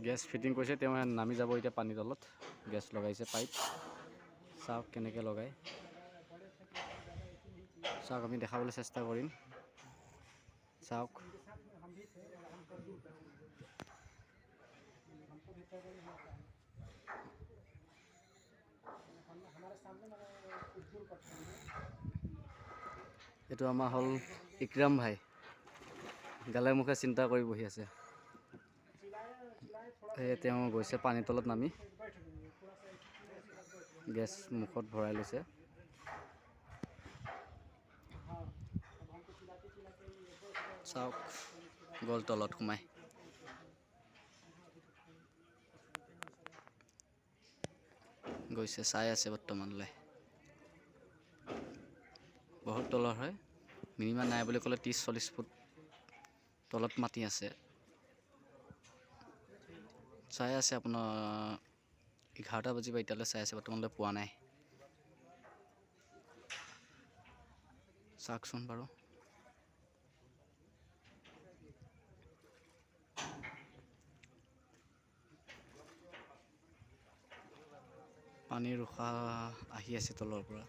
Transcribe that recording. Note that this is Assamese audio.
গেছ ফিটিং কৰিছে, তেওঁ নামি যাব এতিয়া পানী তলত। গেছ লগাইছে পাইপ, চাওক কেনেকৈ লগায়। চাওক, আমি দেখাবলৈ চেষ্টা কৰিম। চাওক, এইটো আমাৰ হ'ল ইক্ৰাম ভাই, গালে মুখে চিন্তা কৰি বহি আছে। তেওঁ গৈছে পানীৰ তলত নামি, গেছ মুখত ভৰাই লৈছে। চাওক, গ'ল তলত সোমাই। গৈছে, চাই আছে বৰ্তমানলৈ। বহুত তলৰ হয়, মিনিমাম নাই বুলি ক'লে 30-40 ফুট তলত মাটি আছে। চাই আছে আপোনাৰ 11টা বাজিব এতিয়ালৈ চাই আছে, বৰ্তমানলৈ পোৱা নাই। চাওকচোন বাৰু। পানীৰ উশাহ আহি আছে তলৰ পৰা।